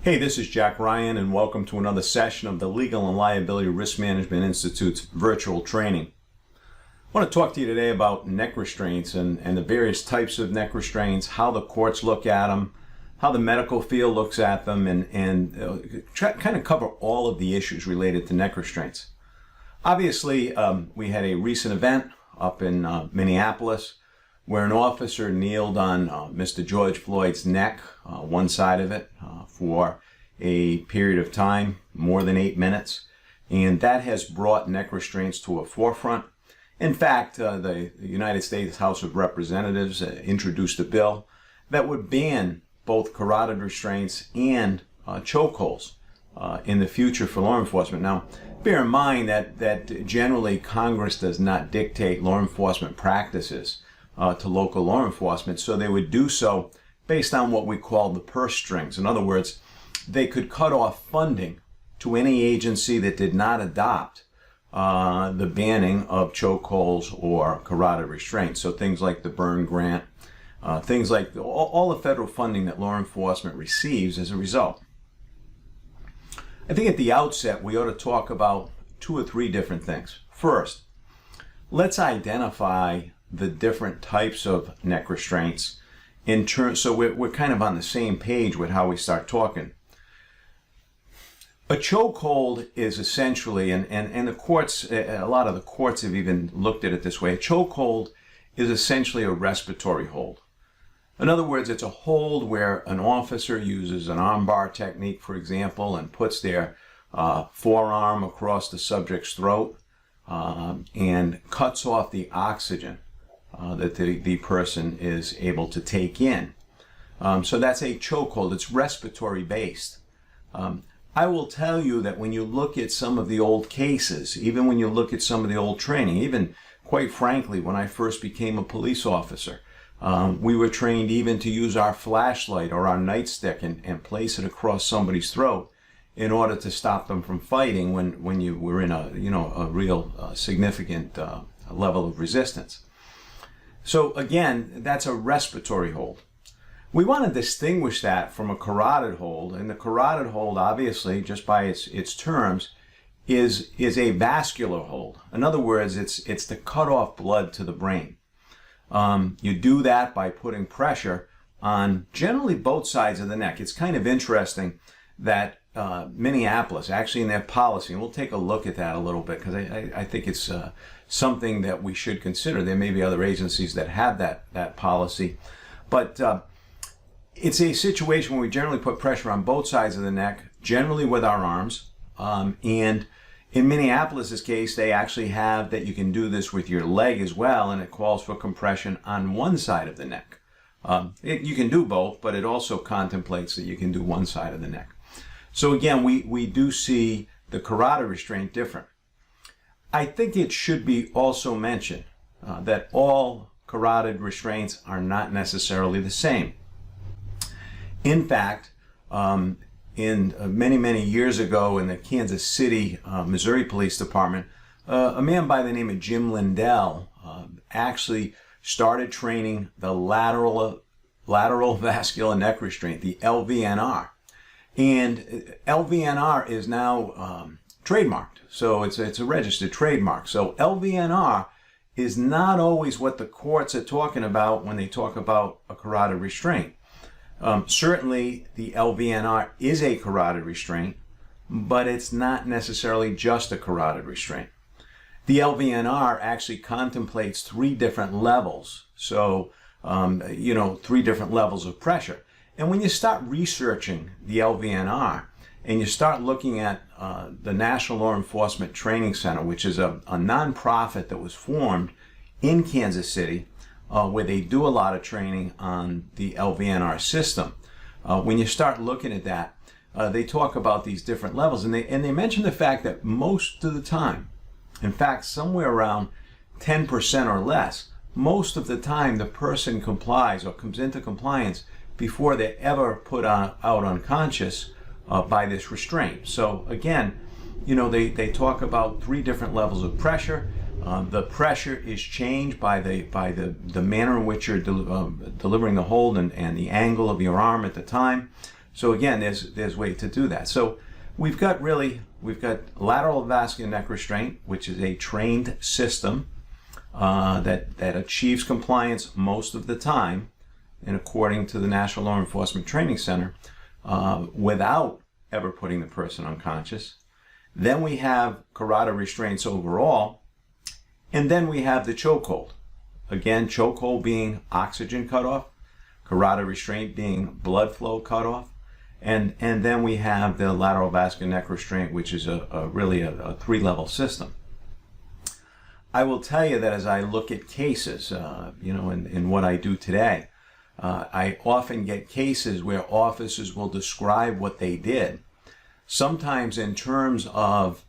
Hey, this is Jack Ryan, and welcome to another session of the Legal and Liability Risk Management Institute's virtual training. I want to talk to you today about neck restraints and the various types of neck restraints, how the courts look at them, how the medical field looks at them, and kind of cover all of the issues related to neck restraints. Obviously, we had a recent event up in Minneapolis where an officer kneeled on Mr. George Floyd's neck, one side of it, for a period of time, more than 8 minutes. And that has brought neck restraints to a forefront. In fact, the United States House of Representatives introduced a bill that would ban both carotid restraints and chokeholds in the future for law enforcement. Now, bear in mind that generally Congress does not dictate law enforcement practices to local law enforcement, so they would do so based on what we call the purse strings. In other words, they could cut off funding to any agency that did not adopt the banning of chokeholds or carotid restraints. So things like the Byrne Grant, things like all the federal funding that law enforcement receives as a result. I think at the outset we ought to talk about 2 or 3 different things. First, let's identify the different types of neck restraints in turn, so we're kind of on the same page with how we start talking. A chokehold is essentially, and the courts, a lot of the courts have even looked at it this way, a chokehold is essentially a respiratory hold. In other words, it's a hold where an officer uses an armbar technique, for example, and puts their forearm across the subject's throat and cuts off the oxygen that the person is able to take in. So that's a chokehold. It's respiratory based. I will tell you that when you look at some of the old cases, even when you look at some of the old training, even quite frankly, when I first became a police officer, we were trained even to use our flashlight or our nightstick and place it across somebody's throat in order to stop them from fighting when you were in a real significant level of resistance. So again, that's a respiratory hold. We want to distinguish that from a carotid hold, and the carotid hold, obviously, just by its terms, is a vascular hold. In other words, it's to cut off blood to the brain. You do that by putting pressure on generally both sides of the neck. It's kind of interesting that Minneapolis, actually in their policy, and we'll take a look at that a little bit because I think it's something that we should consider. There may be other agencies that have that policy, but it's a situation where we generally put pressure on both sides of the neck, generally with our arms, and in Minneapolis's case, they actually have that you can do this with your leg as well, and it calls for compression on one side of the neck. You can do both, but it also contemplates that you can do one side of the neck. So again, we do see the carotid restraint different. I think it should be also mentioned that all carotid restraints are not necessarily the same. In fact, in many years ago in the Kansas City, Missouri Police Department, a man by the name of Jim Lindell actually started training the lateral vascular neck restraint, the LVNR. And LVNR is now trademarked, so it's a registered trademark. So LVNR is not always what the courts are talking about when they talk about a carotid restraint. Certainly the LVNR is a carotid restraint, but it's not necessarily just a carotid restraint. The LVNR actually contemplates 3 different levels, so 3 different levels of pressure. And when you start researching the LVNR and you start looking at the National Law Enforcement Training Center, which is a nonprofit that was formed in Kansas City, where they do a lot of training on the LVNR system. When you start looking at that, they talk about these different levels, and they mention the fact that most of the time, in fact, somewhere around 10% or less, most of the time the person complies or comes into compliance before they're ever put out unconscious by this restraint. So again, they talk about 3 different levels of pressure. The pressure is changed by the manner in which you're delivering the hold and the angle of your arm at the time. So again, there's way to do that. So we've got lateral vascular neck restraint, which is a trained system that achieves compliance most of the time, and according to the National Law Enforcement Training Center, without ever putting the person unconscious. Then we have carotid restraints overall, and then we have the chokehold. Again, chokehold being oxygen cutoff, carotid restraint being blood flow cutoff, and then we have the lateral vascular neck restraint, which is really a three-level system. I will tell you that as I look at cases, in what I do today, I often get cases where officers will describe what they did, sometimes in terms of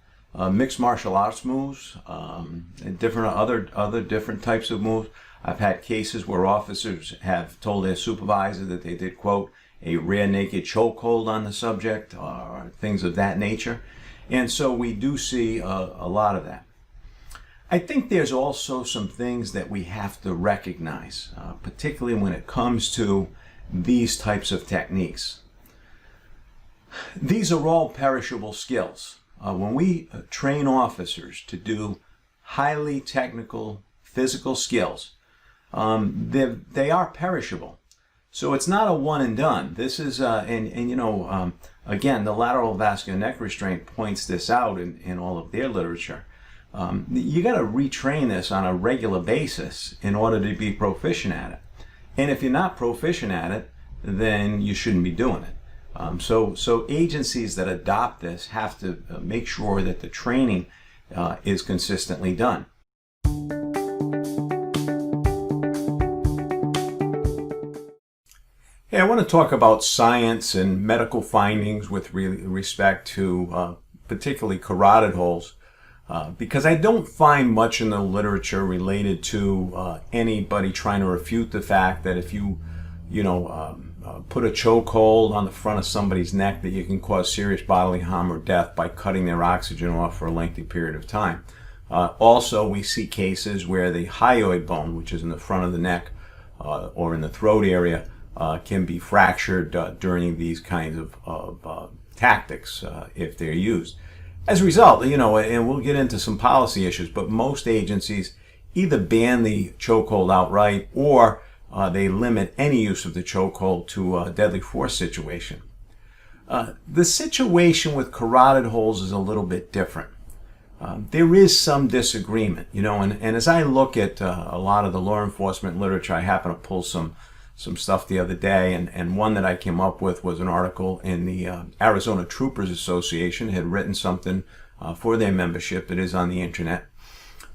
mixed martial arts moves, other different types of moves. I've had cases where officers have told their supervisor that they did, quote, a rear naked chokehold on the subject, or things of that nature. And so we do see a lot of that. I think there's also some things that we have to recognize, particularly when it comes to these types of techniques. These are all perishable skills. When we train officers to do highly technical physical skills, they are perishable. So it's not a one and done. This is, again, the lateral vascular neck restraint points this out in all of their literature. You got to retrain this on a regular basis in order to be proficient at it. And if you're not proficient at it, then you shouldn't be doing it. So agencies that adopt this have to make sure that the training is consistently done. Hey, I want to talk about science and medical findings with respect to particularly carotid holes, because I don't find much in the literature related to anybody trying to refute the fact that if you put a chokehold on the front of somebody's neck, that you can cause serious bodily harm or death by cutting their oxygen off for a lengthy period of time. Also, we see cases where the hyoid bone, which is in the front of the neck or in the throat area, can be fractured during these kinds of tactics if they're used. As a result, and we'll get into some policy issues, but most agencies either ban the chokehold outright or they limit any use of the chokehold to a deadly force situation. The situation with carotid holes is a little bit different. There is some disagreement, and as I look at a lot of the law enforcement literature, I happen to pull some stuff the other day, and one that I came up with was an article in the Arizona Troopers Association had written something for their membership that is on the internet.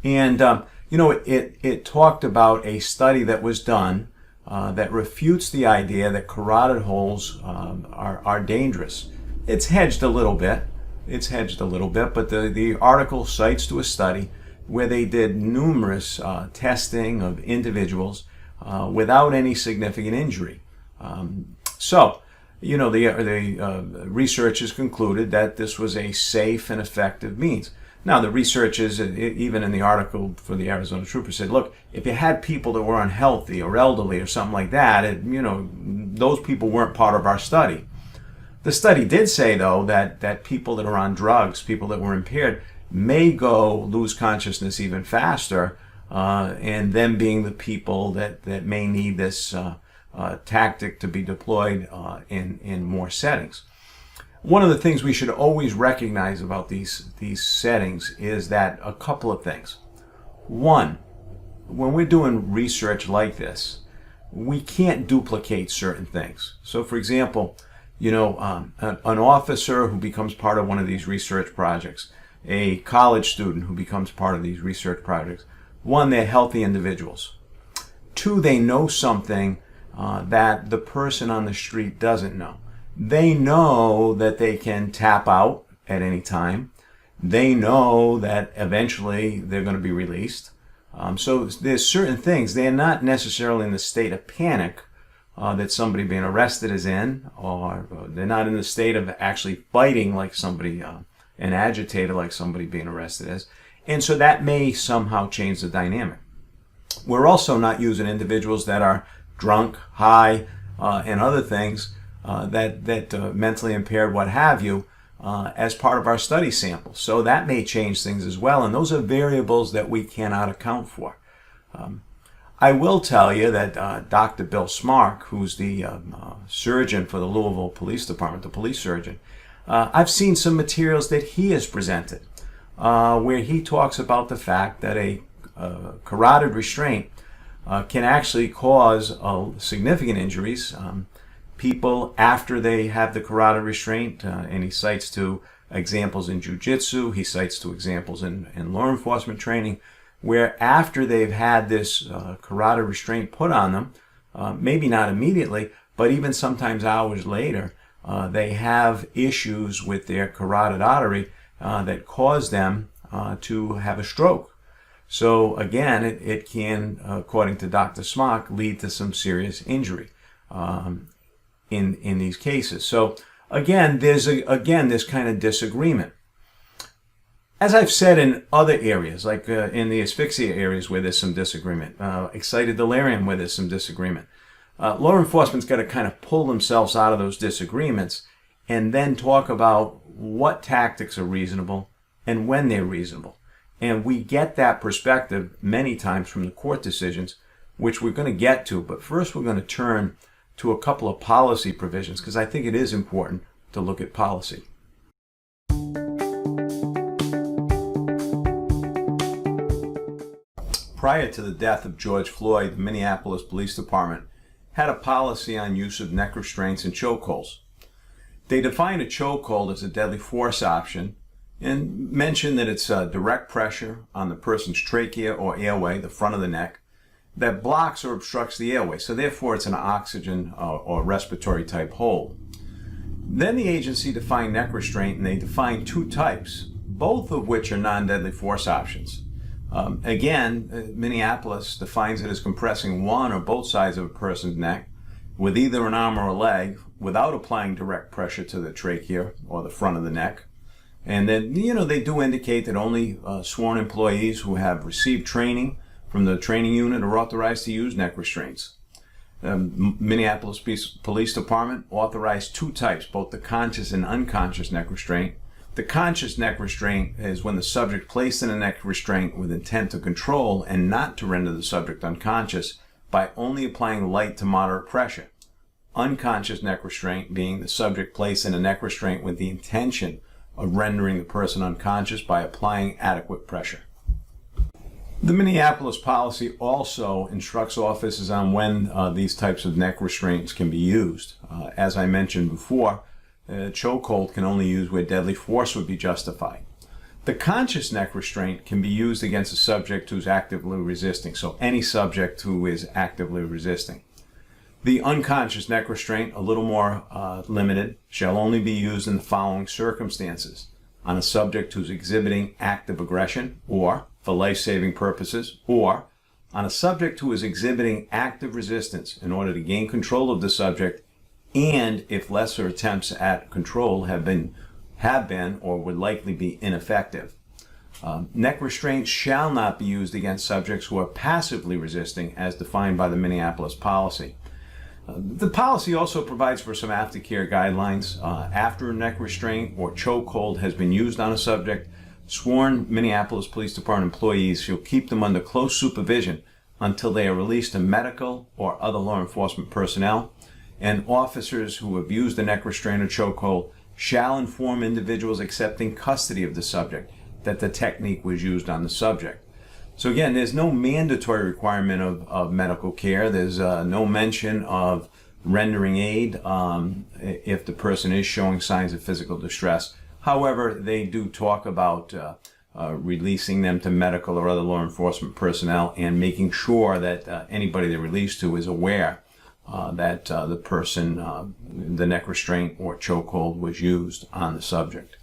And, it talked about a study that was done that refutes the idea that carotid holes are dangerous. It's hedged a little bit, but the article cites to a study where they did numerous testing of individuals without any significant injury. The researchers concluded that this was a safe and effective means. Now, the researchers, even in the article for the Arizona Troopers, said, look, if you had people that were unhealthy or elderly or something like that, those people weren't part of our study. The study did say, though, that people that are on drugs, people that were impaired, may lose consciousness even faster, and them being the people that may need this tactic to be deployed in more settings. One of the things we should always recognize about these settings is that a couple of things. One, when we're doing research like this, we can't duplicate certain things. So, for example, an officer who becomes part of one of these research projects, a college student who becomes part of these research projects, one, they're healthy individuals. Two, they know something that the person on the street doesn't know. They know that they can tap out at any time. They know that eventually they're going to be released. So there's certain things. They're not necessarily in the state of panic that somebody being arrested is in, or they're not in the state of actually fighting like somebody, an agitator like somebody being arrested is. And so that may somehow change the dynamic. We're also not using individuals that are drunk, high, and other things mentally impaired, what have you, as part of our study sample. So that may change things as well, and those are variables that we cannot account for. I will tell you that Dr. Bill Smark, who's the surgeon for the Louisville Police Department, the police surgeon, I've seen some materials that he has presented where he talks about the fact that a carotid restraint can actually cause significant injuries. People, after they have the carotid restraint, and he cites to examples in jiu-jitsu, he cites to examples in law enforcement training, where after they've had this carotid restraint put on them, maybe not immediately, but even sometimes hours later, they have issues with their carotid artery that cause them to have a stroke. So again, it can, according to Dr. Smock, lead to some serious injury in these cases. So again, there's this kind of disagreement. As I've said in other areas, like in the asphyxia areas where there's some disagreement, excited delirium where there's some disagreement, law enforcement's got to kind of pull themselves out of those disagreements and then talk about what tactics are reasonable and when they're reasonable. And we get that perspective many times from the court decisions, which we're going to get to. But first, we're going to turn to a couple of policy provisions, because I think it is important to look at policy. Prior to the death of George Floyd, the Minneapolis Police Department had a policy on use of neck restraints and chokeholds. They defined a chokehold as a deadly force option and mentioned that it's direct pressure on the person's trachea or airway, the front of the neck, that blocks or obstructs the airway. So therefore, it's an oxygen or respiratory type hold. Then the agency defined neck restraint, and they defined two types, both of which are non-deadly force options. Again, Minneapolis defines it as compressing one or both sides of a person's neck with either an arm or a leg without applying direct pressure to the trachea or the front of the neck. And then, they do indicate that only sworn employees who have received training from the training unit are authorized to use neck restraints. Minneapolis Police Department authorized two types, both the conscious and unconscious neck restraint. The conscious neck restraint is when the subject placed in a neck restraint with intent to control and not to render the subject unconscious by only applying light to moderate pressure. Unconscious neck restraint being the subject placed in a neck restraint with the intention of rendering the person unconscious by applying adequate pressure. The Minneapolis policy also instructs officers on when these types of neck restraints can be used. As I mentioned before, chokehold can only use where deadly force would be justified. The conscious neck restraint can be used against a subject who's actively resisting, so any subject who is actively resisting. The unconscious neck restraint, a little more limited, shall only be used in the following circumstances: on a subject who's exhibiting active aggression or for life-saving purposes, or on a subject who is exhibiting active resistance in order to gain control of the subject, and if lesser attempts at control have been or would likely be ineffective. Neck restraints shall not be used against subjects who are passively resisting as defined by the Minneapolis policy. The policy also provides for some aftercare guidelines. After a neck restraint or chokehold has been used on a subject, sworn Minneapolis Police Department employees shall keep them under close supervision until they are released to medical or other law enforcement personnel, and officers who have used a neck restraint or chokehold shall inform individuals accepting custody of the subject that the technique was used on the subject. So again, there's no mandatory requirement of medical care. There's no mention of rendering aid if the person is showing signs of physical distress. However, they do talk about releasing them to medical or other law enforcement personnel and making sure that anybody they're released to is aware that the person, the neck restraint or chokehold was used on the subject.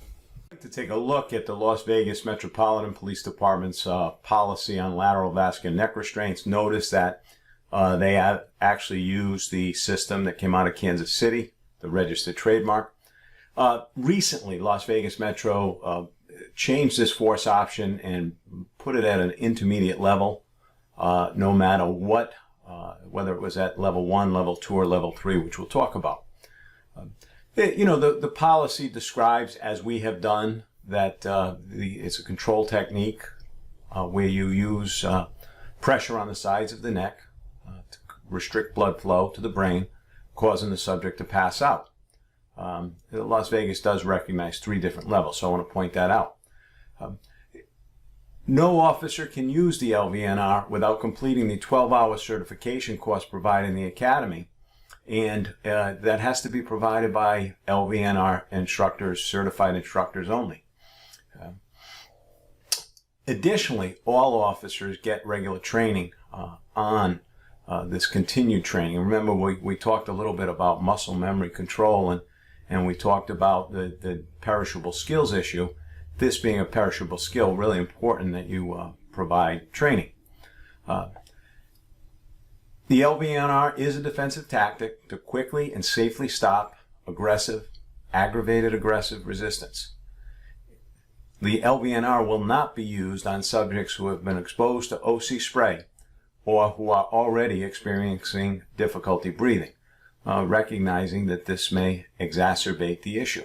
To take a look at the Las Vegas Metropolitan Police Department's policy on lateral vascular neck restraints. Notice that they have actually used the system that came out of Kansas City, the registered trademark. Recently, Las Vegas Metro changed this force option and put it at an intermediate level, no matter what, whether it was at level 1, level 2, or level 3, which we'll talk about. The policy describes, as we have done, that it's a control technique where you use pressure on the sides of the neck to restrict blood flow to the brain, causing the subject to pass out. Las Vegas does recognize 3 different levels, so I want to point that out. No officer can use the LVNR without completing the 12-hour certification course provided in the academy, and that has to be provided by LVNR instructors, certified instructors only. Additionally, all officers get regular training on this continued training. Remember, we talked a little bit about muscle memory control, and we talked about the perishable skills issue. This being a perishable skill, really important that you provide training. The LVNR is a defensive tactic to quickly and safely stop aggravated aggressive resistance. The LVNR will not be used on subjects who have been exposed to OC spray or who are already experiencing difficulty breathing, recognizing that this may exacerbate the issue.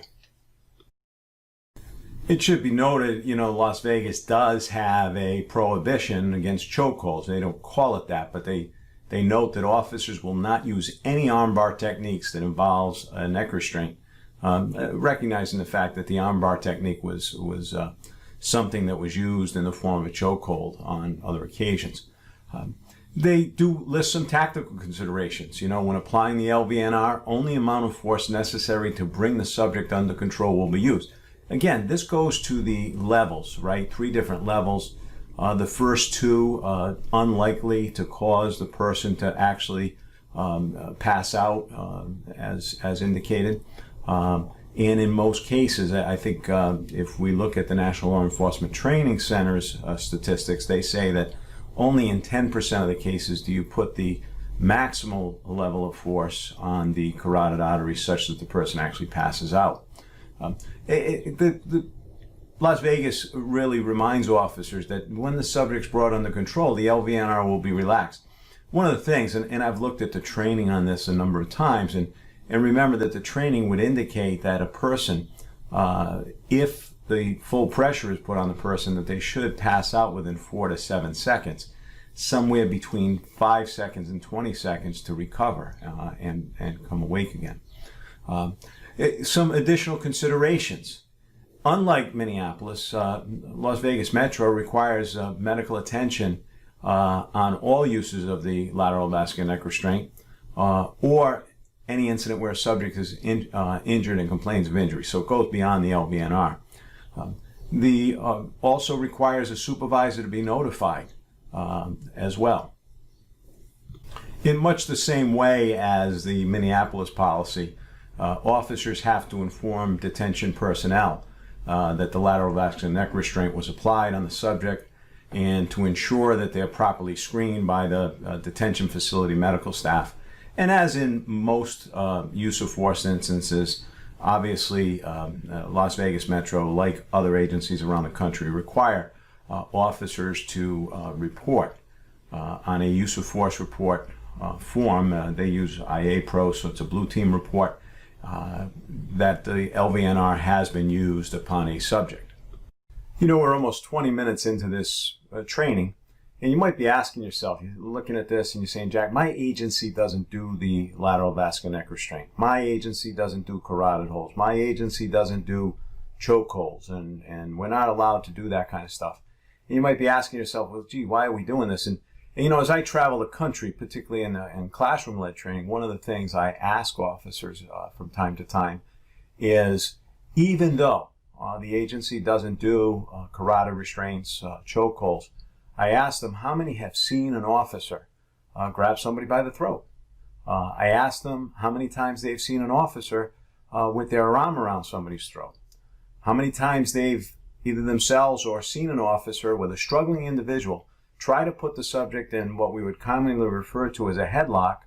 It should be noted, Las Vegas does have a prohibition against chokeholds. They don't call it that, but they note that officers will not use any armbar techniques that involves a neck restraint, recognizing the fact that the armbar technique was something that was used in the form of a chokehold on other occasions. They do list some tactical considerations. When applying the LVNR, only amount of force necessary to bring the subject under control will be used. Again, this goes to the levels, right? 3 different levels. The first 2 unlikely to cause the person to actually pass out, as indicated. And in most cases, I think if we look at the National Law Enforcement Training Center's statistics, they say that only in 10% of the cases do you put the maximal level of force on the carotid artery such that the person actually passes out. Las Vegas really reminds officers that when the subject's brought under control, the LVNR will be relaxed. One of the things, and I've looked at the training on this a number of times, and remember that the training would indicate that a person, if the full pressure is put on the person, that they should pass out within 4 to 7 seconds, somewhere between 5 seconds and 20 seconds to recover and come awake again. Some additional considerations. Unlike Minneapolis, Las Vegas Metro requires medical attention on all uses of the lateral vascular neck restraint or any incident where a subject is injured and complains of injury. So it goes beyond the LVNR. Also requires a supervisor to be notified as well. In much the same way as the Minneapolis policy, officers have to inform detention personnel that the lateral vascular neck restraint was applied on the subject, and to ensure that they're properly screened by the detention facility medical staff. And as in most use of force instances, obviously Las Vegas Metro, like other agencies around the country, require officers to report on a use of force report form. They use IA Pro, so it's a blue team report that the LVNR has been used upon a subject. We're almost 20 minutes into this training, and you might be asking yourself, you're looking at this and you're saying, Jack, my agency doesn't do the lateral vascular neck restraint. My agency doesn't do carotid holds. My agency doesn't do choke holds, and we're not allowed to do that kind of stuff. And you might be asking yourself, well, gee, why are we doing this? And as I travel the country, particularly in classroom-led training, one of the things I ask officers from time to time is, even though the agency doesn't do carotid restraints, choke holds, I ask them how many have seen an officer grab somebody by the throat. I ask them how many times they've seen an officer with their arm around somebody's throat. How many times they've either themselves or seen an officer with a struggling individual try to put the subject in what we would commonly refer to as a headlock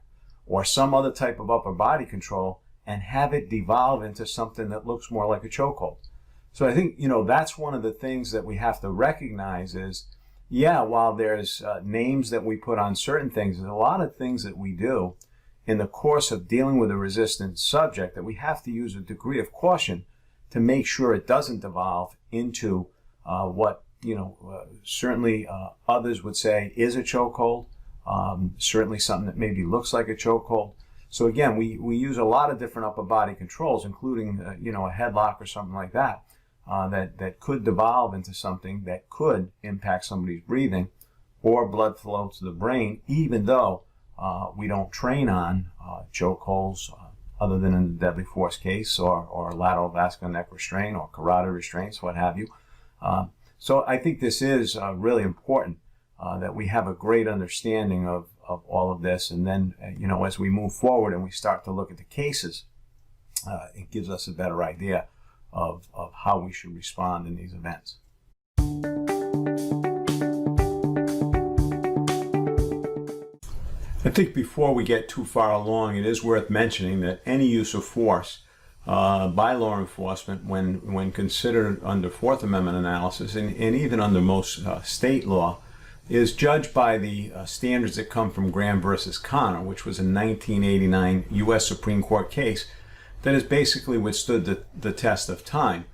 or some other type of upper body control and have it devolve into something that looks more like a chokehold. So I think, that's one of the things that we have to recognize is, yeah, while there's names that we put on certain things, there's a lot of things that we do. in the course of dealing with a resistant subject that we have to use a degree of caution to make sure it doesn't devolve into what certainly others would say is a chokehold, certainly something that maybe looks like a chokehold. So again, we use a lot of different upper body controls, including a headlock or something like that, that could devolve into something that could impact somebody's breathing or blood flow to the brain, even though we don't train on chokeholds other than in the deadly force case or lateral vascular neck restraint or carotid restraints, what have you. So I think this is really important that we have a great understanding of all of this, and then as we move forward and we start to look at the cases, it gives us a better idea of how we should respond in these events. I think before we get too far along, it is worth mentioning that any use of force by law enforcement when considered under Fourth Amendment analysis and even under most state law is judged by the standards that come from Graham versus Connor, which was a 1989 U.S. Supreme Court case that has basically withstood the test of time.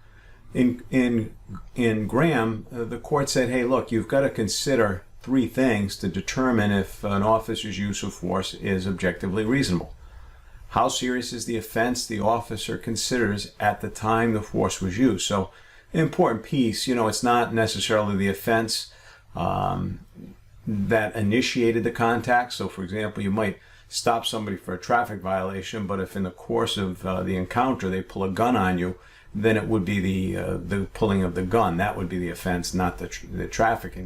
In Graham, the court said, hey, look, you've got to consider three things to determine if an officer's use of force is objectively reasonable. How serious is the offense the officer considers at the time the force was used? So an important piece, it's not necessarily the offense that initiated the contact. So for example, you might stop somebody for a traffic violation, but if in the course of the encounter they pull a gun on you, then it would be the pulling of the gun. That would be the offense, not the traffic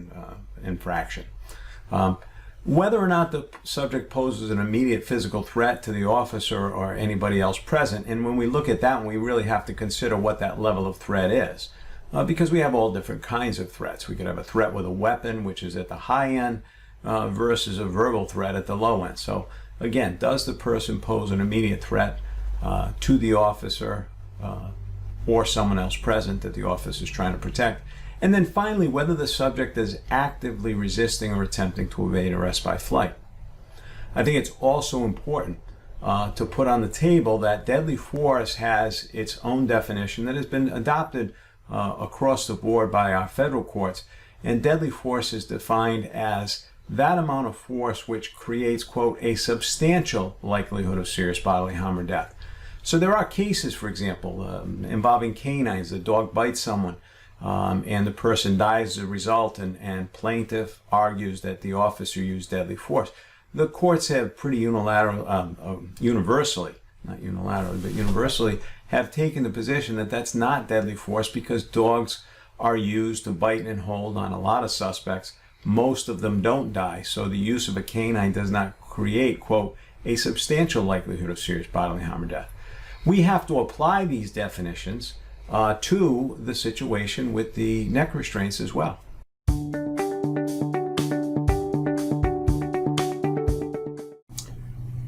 infraction. Whether or not the subject poses an immediate physical threat to the officer or anybody else present, and when we look at that, we really have to consider what that level of threat is. Because we have all different kinds of threats. We could have a threat with a weapon, which is at the high end, versus a verbal threat at the low end. So again, does the person pose an immediate threat to the officer or someone else present that the officer is trying to protect? And then finally, whether the subject is actively resisting or attempting to evade arrest by flight. I think it's also important to put on the table that deadly force has its own definition that has been adopted across the board by our federal courts. And deadly force is defined as that amount of force which creates, quote, a substantial likelihood of serious bodily harm or death. So there are cases, for example, involving canines. The dog bites someone and the person dies as a result, and plaintiff argues that the officer used deadly force. The courts have pretty universally, not unilaterally, but universally have taken the position that that's not deadly force because dogs are used to bite and hold on a lot of suspects. Most of them don't die, so the use of a canine does not create, quote, a substantial likelihood of serious bodily harm or death. We have to apply these definitions to the situation with the neck restraints as well.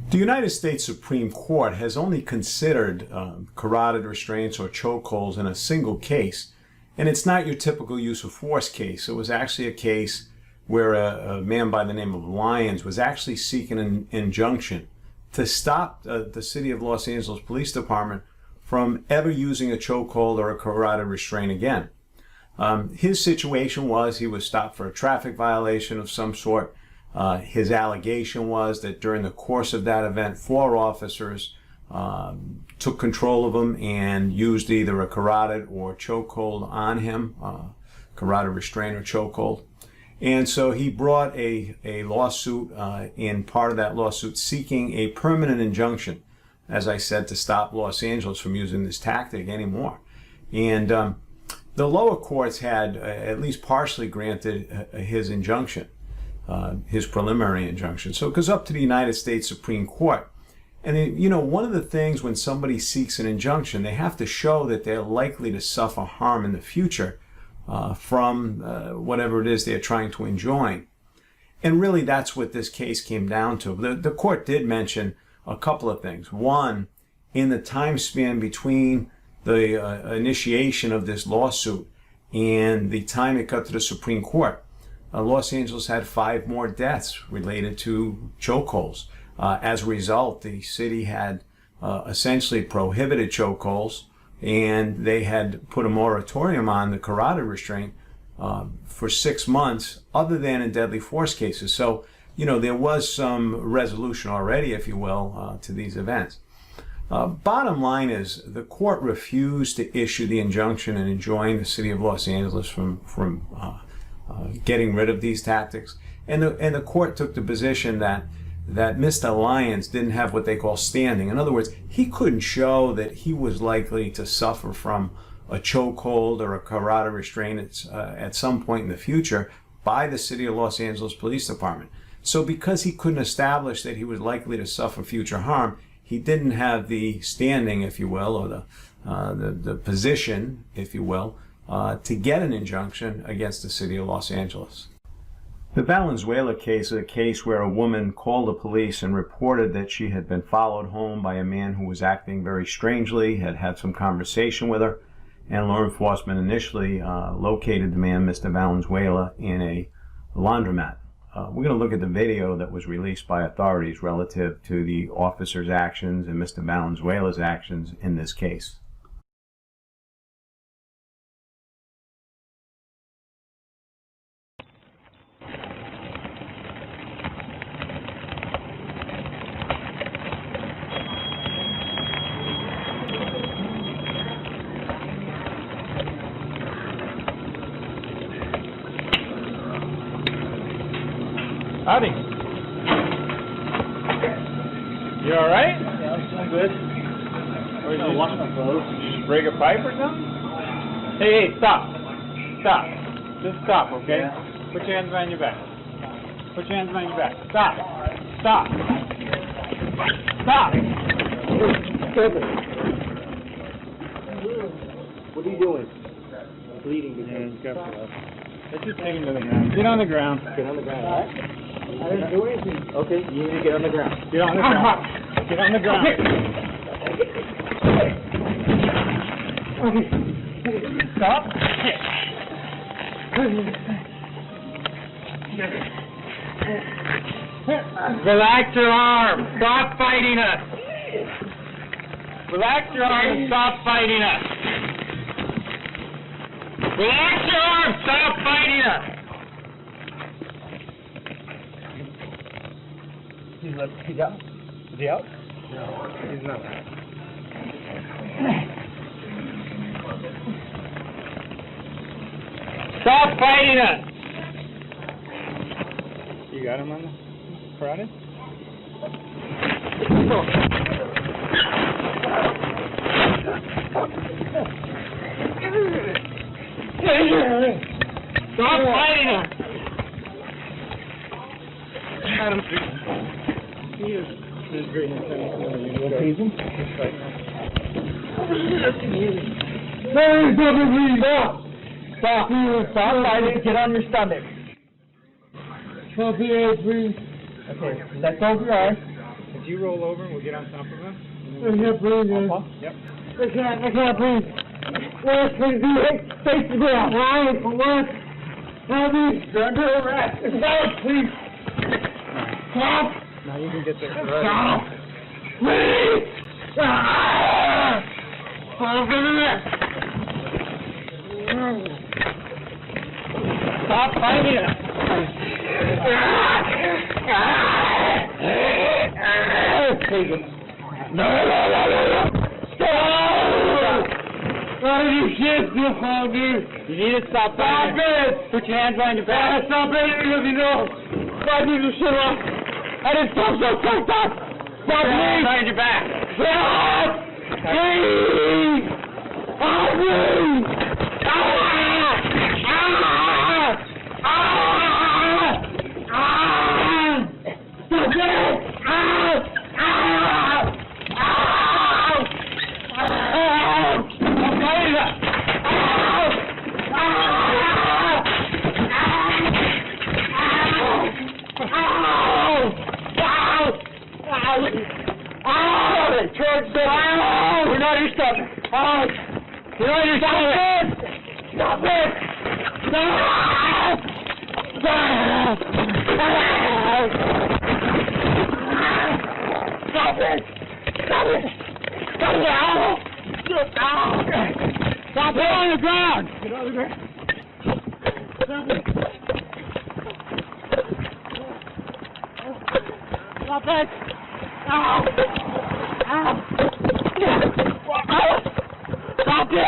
The United States Supreme Court has only considered carotid restraints or chokeholds in a single case, and it's not your typical use of force case. It was actually a case where a man by the name of Lyons was actually seeking an injunction to stop the City of Los Angeles Police Department from ever using a chokehold or a carotid restraint again. His situation was he was stopped for a traffic violation of some sort. His allegation was that during the course of that event, 4 officers took control of him and used either a carotid or chokehold on him, carotid restraint or chokehold. And so he brought a lawsuit, in part of that lawsuit, seeking a permanent injunction, as I said, to stop Los Angeles from using this tactic anymore. And the lower courts had at least partially granted his injunction, his preliminary injunction. So it goes up to the United States Supreme Court. And one of the things when somebody seeks an injunction, they have to show that they're likely to suffer harm in the future from whatever it is they're trying to enjoin. And really that's what this case came down to. The court did mention a couple of things. One, in the time span between the initiation of this lawsuit and the time it got to the Supreme Court, Los Angeles had 5 more deaths related to chokeholds. As a result, the city had essentially prohibited chokeholds, and they had put a moratorium on the carotid restraint for 6 months, other than in deadly force cases. So, there was some resolution already, if you will, to these events. Bottom line is, the court refused to issue the injunction and enjoin the city of Los Angeles from getting rid of these tactics. And the court took the position that Mr. Lyons didn't have what they call standing. In other words, he couldn't show that he was likely to suffer from a chokehold or a carotid restraint at some point in the future by the City of Los Angeles Police Department. So because he couldn't establish that he was likely to suffer future harm, he didn't have the standing, if you will, or the position, if you will, to get an injunction against the City of Los Angeles. The Valenzuela case is a case where a woman called the police and reported that she had been followed home by a man who was acting very strangely, had had some conversation with her, and law enforcement initially located the man, Mr. Valenzuela, in a laundromat. We're going to look at the video that was released by authorities relative to the officer's actions and Mr. Valenzuela's actions in this case. Howdy. You all right? Yeah, I'm good. Or you I'm washing my clothes. just break a pipe or something? Hey, stop. Stop. Just stop, okay? Yeah. Put your hands behind your back. Put your hands behind your back. Stop. Stop. Stop. Stop it. What are you doing? I'm bleeding. Let's just take him to the ground. Get on the ground. Get on the ground, all right? I didn't do anything. Okay, you need to get on the ground. Get on the ground. Get on the ground. Stop. Relax your arm. Stop fighting us. Relax your arm and stop fighting us. Relax your arm. Stop fighting us. He's out? Is he out? No, he's not. Stop fighting us. You got him on the carotid? Stop fighting us. Adam, he is great in Please him? Stop. Stop fighting. Get on your stomach. Stop here, please. Okay, let go of your arm. If you roll over and we'll get on top of him. I can't breathe. Yep. I can't breathe. What? Please do it. Face the ground. Ryan, for what? Help me. You're under arrest. Stop, please. Stop. Now you can get there. Stop. Please. Ah! Stop fighting us. Take it. No. Stop. How did you shit this on me? You need to stop fighting. it. Put your hands behind your back. Stop it because you know. I need to shut up. I didn't stop so fucked up. Stop, Put your hands please. behind your back. Stop. Please. Oh, please. Ah! Ah! Ah! Ah! Stop it. Ah! Ah! Ah! Ah! Stop fighting us. We're not your stuff. We're not your stuff. Stop it! Stop! Stop! Stop it! Stop it! Stop it! Ow! Stop it on the ground! Get on the ground! Stop it! Stop it! Ow! Ow! Stop it!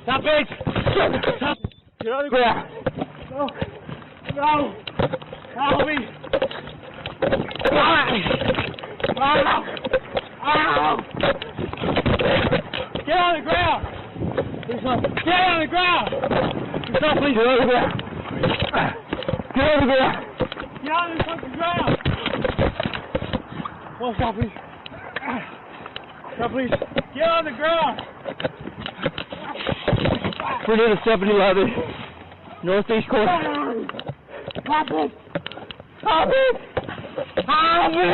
Stop it! Stop! Get on the ground! No! No! Help me! Ow! Ow! Get on the ground! Please help! Get on the ground! Stop, please! Get on the ground! Get on the ground! Get on the fucking ground! Oh, stop, please! Stop, please! Get on the ground! We're near the 7-Eleven. Northeast corner. Stop it! Stop it! Help me!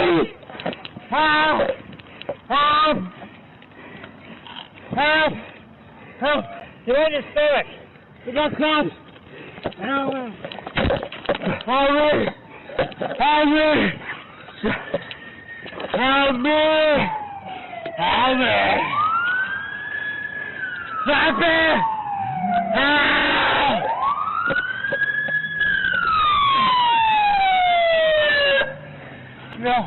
Help! Help! Help! Help! Get in your stomach! We got cops! Help me! Help me! Help me! Help me! Help me! Stop it! Help! No.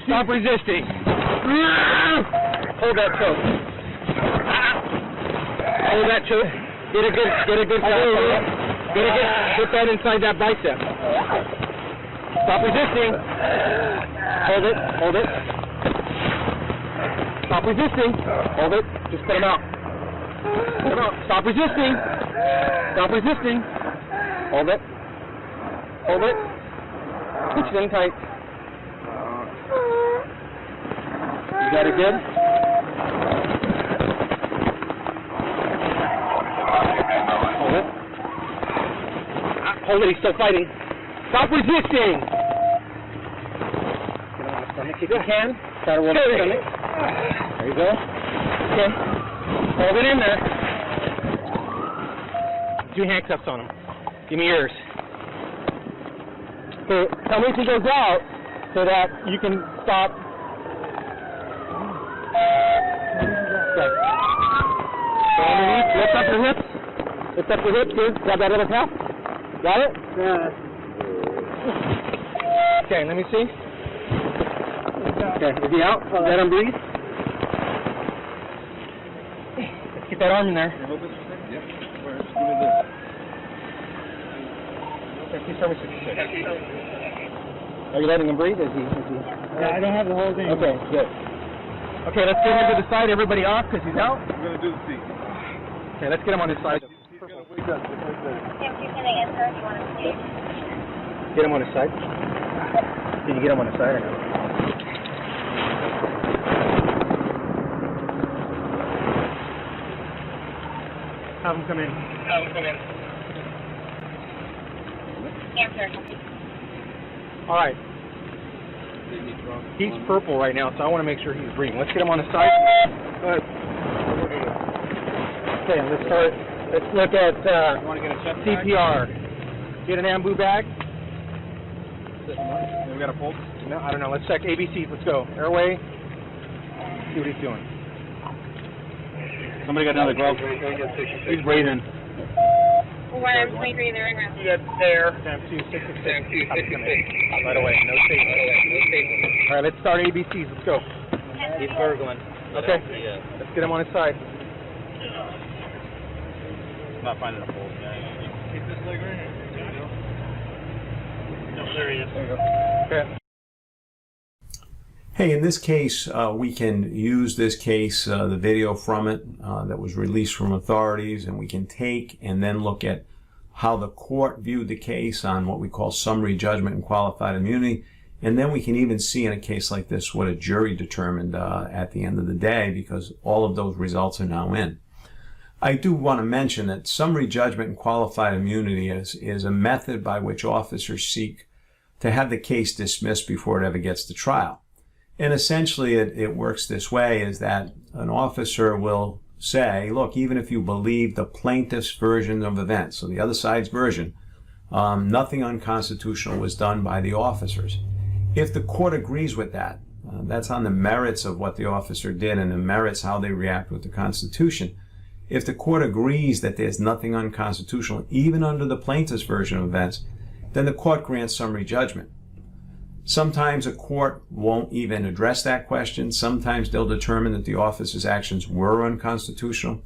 Stop resisting. Hold that choke. Hold that choke. Get a good put that inside that bicep. Stop resisting. Hold it. Hold it. Stop resisting. Hold it. Just put him out. Put him out. Stop resisting. Stop resisting. Hold it. Hold it. Push it in tight. You got it good? Hold it. Hold it. He's still fighting. Stop resisting. Get on the stomach if you can. Try to roll the stomach. There you go. Okay. Hold it in there. Do handcuffs on him. Give me yours. So tell me if he goes out so that you can stop. Okay. So underneath, lift up your hips. Lift up your hips here. Grab that other cuff. Got it? Yeah. Okay, let me see. Okay, is he out? Let him breathe. Let's get that arm in there. Okay, please tell me 66. Are you letting him breathe? Is he? Yeah, I don't have the whole thing. Okay, good. Okay, let's get him to the side. Everybody off because he's out. I'm going to do the seat. Okay, let's get him on his side. He's going to wake up just like that. Get him on his side. Can you get him on his side or no? Have him come in. All right. He's purple right now, so I want to make sure he's breathing. Let's get him on his side. Go ahead. Okay, let's start. Let's look at You want to get a chest CPR. Get an ambu bag. bag? We got a pulse? No, I don't know. Let's check ABCs. Let's go. Airway. See what he's doing. Somebody got another glove? He's breathing. Why I'm sleeping there around. That's there. Sam 266. Right away. No safety. All right, let's start ABCs. Let's go. He's gurgling. Okay. Let's get him on his side. Not finding a pulse. Keep this leg right here. No, there he is. There you go. Okay. Hey, in this case, we can use this case, the video from it that was released from authorities, and we can take and then look at how the court viewed the case on what we call summary judgment and qualified immunity. And then we can even see in a case like this what a jury determined at the end of the day, because all of those results are now in. I do want to mention that summary judgment and qualified immunity is a method by which officers seek to have the case dismissed before it ever gets to trial. And essentially it works this way, is that an officer will say, look, even if you believe the plaintiff's version of events, so the other side's version, nothing unconstitutional was done by the officers. If the court agrees with that, that's on the merits of what the officer did and the merits how they react with the Constitution. If the court agrees that there's nothing unconstitutional, even under the plaintiff's version of events, then the court grants summary judgment. Sometimes a court won't even address that question. Sometimes they'll determine that the officer's actions were unconstitutional.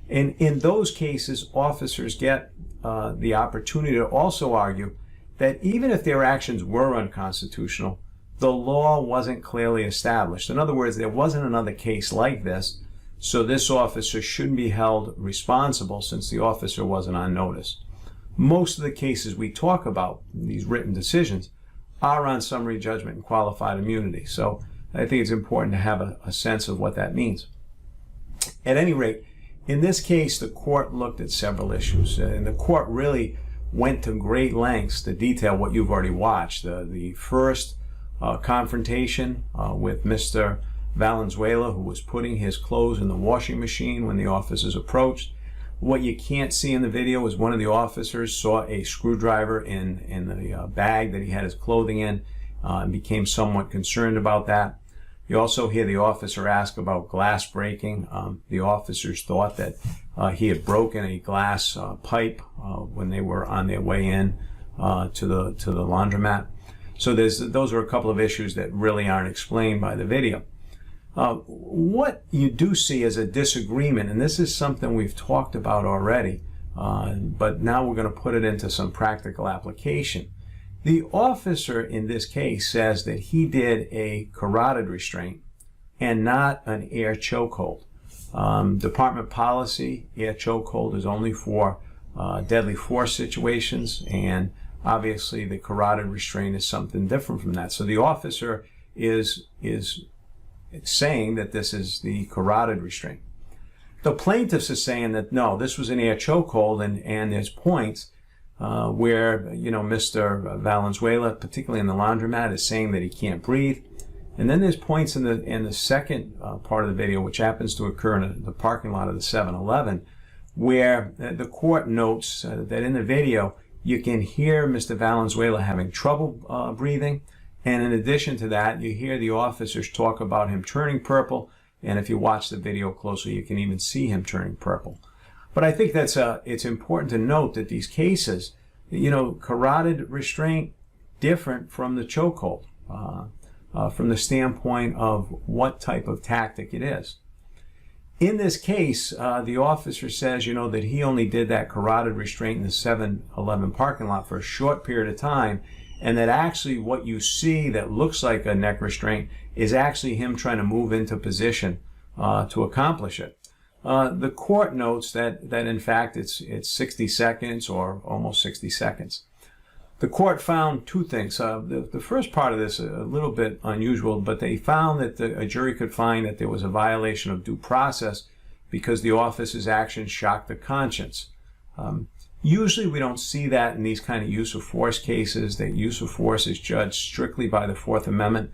And in those cases, officers get the opportunity to also argue that even if their actions were unconstitutional, the law wasn't clearly established. In other words, there wasn't another case like this, so this officer shouldn't be held responsible since the officer wasn't on notice. Most of the cases we talk about, these written decisions, are on summary judgment and qualified immunity. So I think it's important to have a sense of what that means. At any rate, in this case, the court looked at several issues, and the court really went to great lengths to detail what you've already watched. The first confrontation with Mr. Valenzuela, who was putting his clothes in the washing machine when the officers approached. What you can't see in the video is one of the officers saw a screwdriver in the bag that he had his clothing in and became somewhat concerned about that. You also hear the officer ask about glass breaking. The officers thought that he had broken a glass pipe when they were on their way in to the laundromat. So those are a couple of issues that really aren't explained by the video. What you do see is a disagreement, and this is something we've talked about already, but now we're going to put it into some practical application. The officer in this case says that he did a carotid restraint and not an air chokehold. Department policy, air chokehold is only for deadly force situations, and obviously the carotid restraint is something different from that. So the officer is saying that this is the carotid restraint. The plaintiffs are saying that no, this was an air chokehold, and there's points where Mr. Valenzuela, particularly in the laundromat, is saying that he can't breathe, and then there's points in the second part of the video, which happens to occur in the parking lot of the 7-Eleven, where the court notes that in the video you can hear Mr. Valenzuela having trouble breathing. And in addition to that, you hear the officers talk about him turning purple, and if you watch the video closely, you can even see him turning purple. But I think that's it's important to note that these cases, carotid restraint, different from the chokehold, from the standpoint of what type of tactic it is. In this case, the officer says, that he only did that carotid restraint in the 7-Eleven parking lot for a short period of time, and that actually what you see that looks like a neck restraint is actually him trying to move into position to accomplish it. The court notes that in fact it's 60 seconds or almost 60 seconds. The court found two things. The first part of this is a little bit unusual, but they found that a jury could find that there was a violation of due process because the officer's actions shocked the conscience. Usually we don't see that in these kind of use of force cases. That use of force is judged strictly by the Fourth Amendment,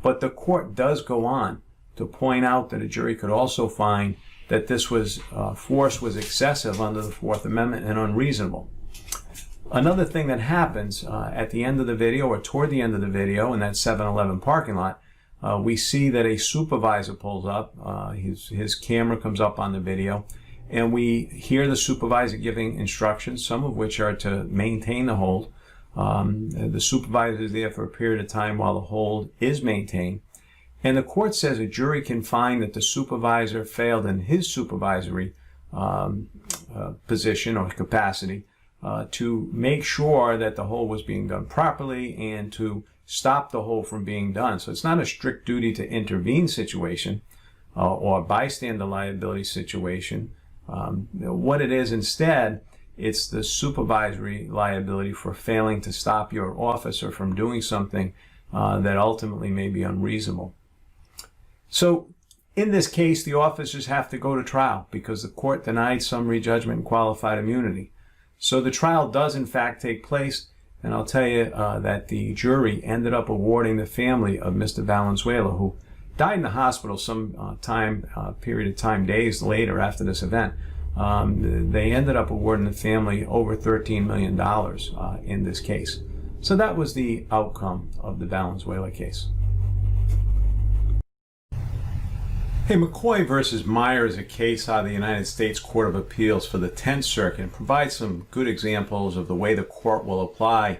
but the court does go on to point out that a jury could also find that this force was excessive under the Fourth Amendment and unreasonable. Another thing that happens at the end of the video or toward the end of the video in that 7-Eleven parking lot, we see that a supervisor pulls up. His camera comes up on the video, and we hear the supervisor giving instructions, some of which are to maintain the hold. The supervisor is there for a period of time while the hold is maintained. And the court says a jury can find that the supervisor failed in his supervisory position or capacity to make sure that the hold was being done properly and to stop the hold from being done. So it's not a strict duty to intervene situation or bystander liability situation. What it is instead, it's the supervisory liability for failing to stop your officer from doing something that ultimately may be unreasonable. So in this case, the officers have to go to trial because the court denied summary judgment and qualified immunity. So the trial does in fact take place, and I'll tell you that the jury ended up awarding the family of Mr. Valenzuela, who died in the hospital some period of time, days later after this event. They ended up awarding the family over $13 million in this case. So that was the outcome of the Valenzuela case. Hey, McCoy versus Meyer is a case out of the United States Court of Appeals for the 10th Circuit and provides some good examples of the way the court will apply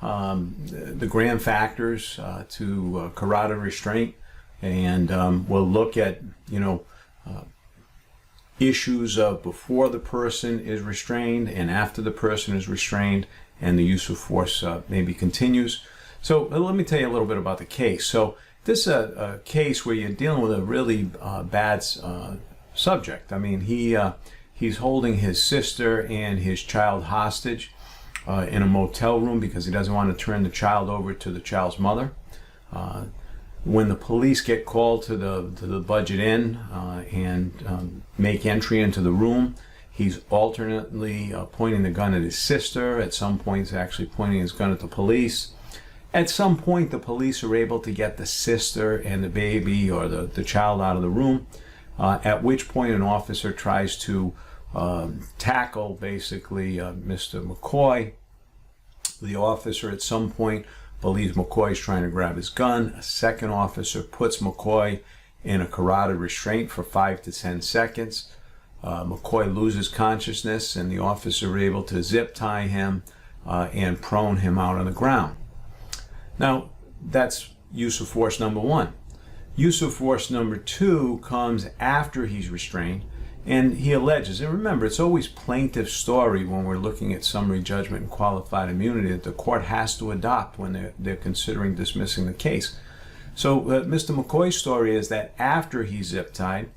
the Graham factors to carotid restraint, and we'll look at, issues of before the person is restrained and after the person is restrained, and the use of force maybe continues. So let me tell you a little bit about the case. So this is a case where you're dealing with a really bad subject. I mean, he's holding his sister and his child hostage in a motel room because he doesn't want to turn the child over to the child's mother. When the police get called to the Budget Inn and make entry into the room, he's alternately pointing the gun at his sister. At some point, he's actually pointing his gun at the police. At some point, the police are able to get the sister and the baby or the child out of the room, at which point an officer tries to tackle, basically, Mr. McCoy. The officer at some point believes McCoy is trying to grab his gun. A second officer puts McCoy in a carotid restraint for 5 to 10 seconds. McCoy loses consciousness, and the officer is able to zip tie him and prone him out on the ground. Now, that's use of force number one. Use of force number two comes after he's restrained, and he alleges, and remember, it's always plaintiff's story when we're looking at summary judgment and qualified immunity that the court has to adopt when they're considering dismissing the case. So Mr. McCoy's story is that after he's zip tied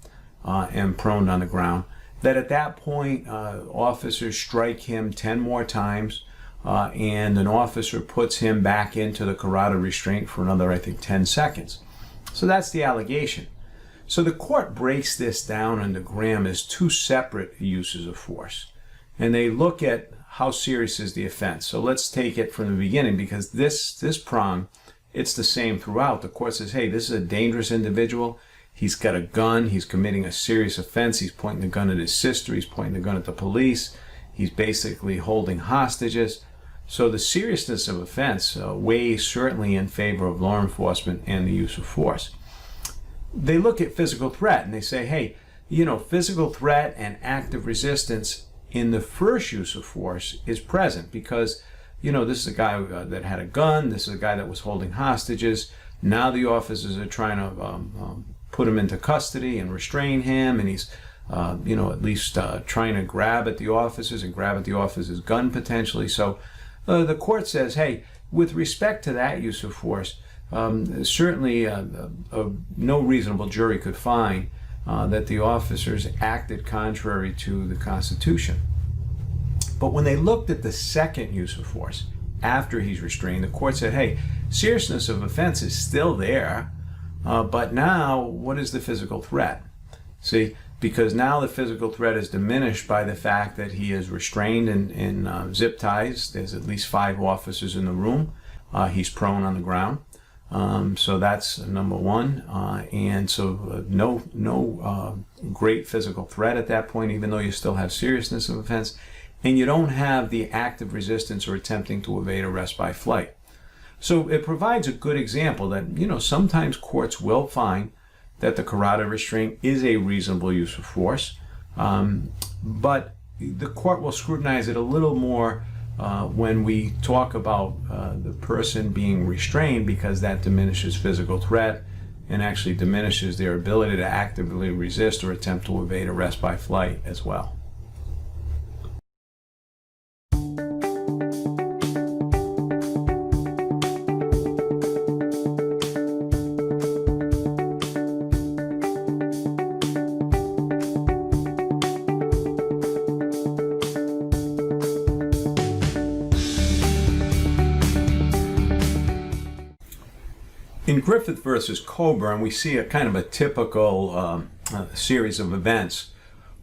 and prone on the ground, that at that point officers strike him 10 more times, and an officer puts him back into the carotid restraint for another, I think, 10 seconds. So that's the allegation. So the court breaks this down under Graham as two separate uses of force. And they look at how serious is the offense. So let's take it from the beginning, because this prong, it's the same throughout. The court says, hey, this is a dangerous individual. He's got a gun. He's committing a serious offense. He's pointing the gun at his sister. He's pointing the gun at the police. He's basically holding hostages. So the seriousness of offense weighs certainly in favor of law enforcement and the use of force. They look at physical threat and they say, hey, physical threat and active resistance in the first use of force is present because, this is a guy that had a gun. This is a guy that was holding hostages. Now the officers are trying to put him into custody and restrain him, and he's at least trying to grab at the officers and grab at the officer's gun potentially. So the court says, hey, with respect to that use of force, certainly no reasonable jury could find that the officers acted contrary to the Constitution. But when they looked at the second use of force after he's restrained, the court said, hey, seriousness of offense is still there, but now what is the physical threat? See, because now the physical threat is diminished by the fact that he is restrained in zip ties. There's at least 5 officers in the room. He's prone on the ground. So that's number one. And so no great physical threat at that point, even though you still have seriousness of offense. And you don't have the active resistance or attempting to evade arrest by flight. So it provides a good example that, sometimes courts will find that the carotid restraint is a reasonable use of force, but the court will scrutinize it a little more when we talk about the person being restrained, because that diminishes physical threat and actually diminishes their ability to actively resist or attempt to evade arrest by flight as well. In Griffith versus Coburn, we see a kind of a typical series of events.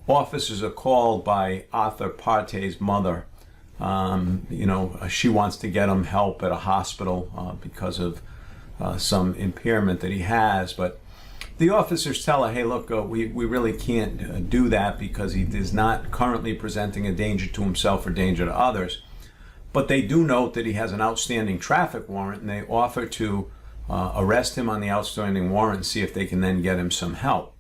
Officers are called by Arthur Partey's mother. She wants to get him help at a hospital because of some impairment that he has, but The officers tell her, hey, look, we really can't do that because he is not currently presenting a danger to himself or danger to others. But they do note that he has an outstanding traffic warrant, and they offer to arrest him on the outstanding warrant and see if they can then get him some help.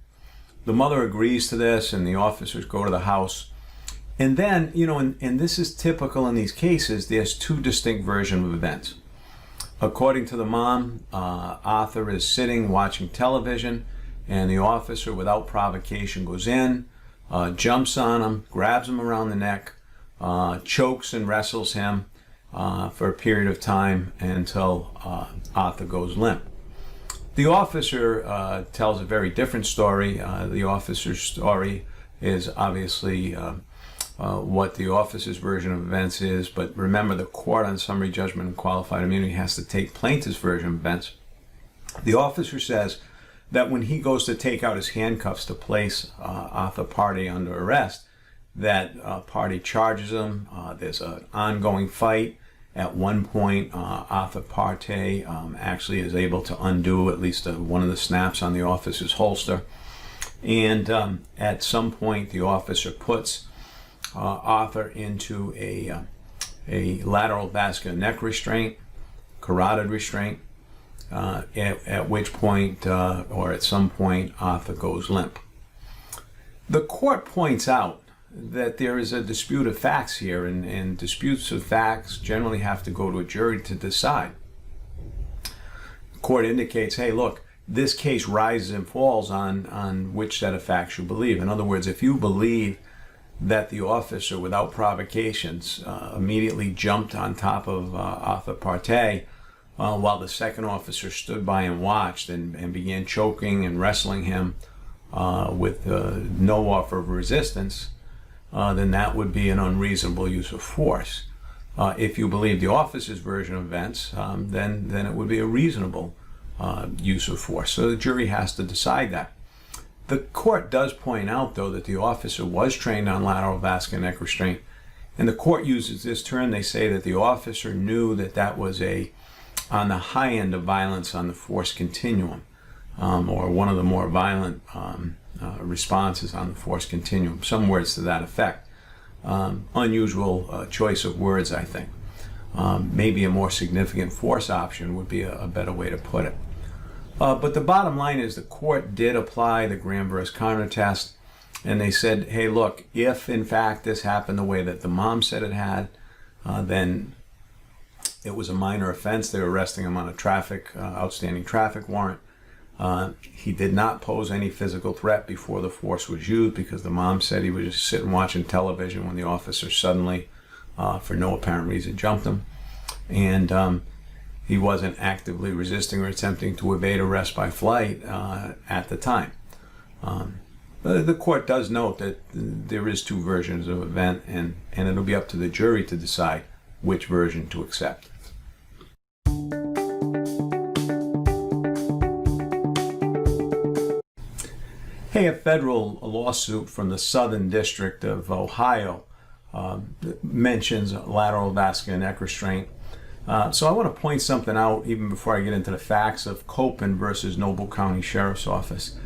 The mother agrees to this, and the officers go to the house. And then, you know, and this is typical in these cases, there's two distinct versions of events. According to the mom, Arthur is sitting watching television, and the officer, without provocation, goes in, jumps on him, grabs him around the neck, chokes and wrestles him for a period of time until Arthur goes limp. The officer tells a very different story. The officer's story is obviously what the officer's version of events is, but remember, the court on summary judgment and qualified immunity has to take plaintiff's version of events. The officer says that when he goes to take out his handcuffs to place Arthur Partey under arrest, that Partey charges him. There's an ongoing fight. At one point, Arthur Partey actually is able to undo at least one of the snaps on the officer's holster. And at some point, the officer puts Arthur into a lateral vascular neck restraint, carotid restraint, at which point, or at some point, Arthur goes limp. The court points out that there is a dispute of facts here, and disputes of facts generally have to go to a jury to decide. The court indicates, hey, look, this case rises and falls on which set of facts you believe. In other words, if you believe that the officer, without provocations, immediately jumped on top of Arthur Partey while the second officer stood by and watched and began choking and wrestling him with no offer of resistance, then that would be an unreasonable use of force. If you believe the officer's version of events, then it would be a reasonable use of force. So the jury has to decide that. The court does point out, though, that the officer was trained on lateral vascular neck restraint, and the court uses this term. They say that the officer knew that that was on the high end of violence on the force continuum, or one of the more violent responses on the force continuum. Some words to that effect. Unusual choice of words, I think. Maybe a more significant force option would be a better way to put it. But the bottom line is the court did apply the Graham versus Connor test, and they said, hey, look, if in fact this happened the way that the mom said it had, then it was a minor offense. They were arresting him on a outstanding traffic warrant. He did not pose any physical threat before the force was used, because the mom said he was just sitting watching television when the officer suddenly, for no apparent reason, jumped him. And he wasn't actively resisting or attempting to evade arrest by flight at the time. The court does note that there is two versions of event, and it'll be up to the jury to decide which version to accept. Hey, a federal lawsuit from the Southern District of Ohio mentions lateral vascular neck restraint. So I want to point something out even before I get into the facts of Copen versus Noble County Sheriff's Office.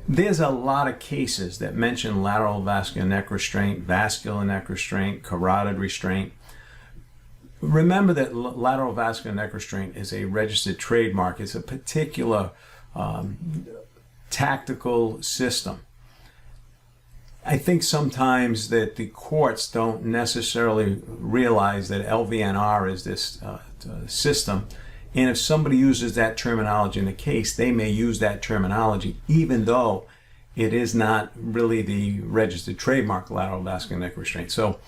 There's a lot of cases that mention lateral vascular neck restraint, vascular neck restraint, carotid restraint. Remember that lateral vascular neck restraint is a registered trademark. It's a particular tactical system. I think sometimes that the courts don't necessarily realize that LVNR is this system, and if somebody uses that terminology in the case, they may use that terminology even though it is not really the registered trademark lateral vascular neck restraint. So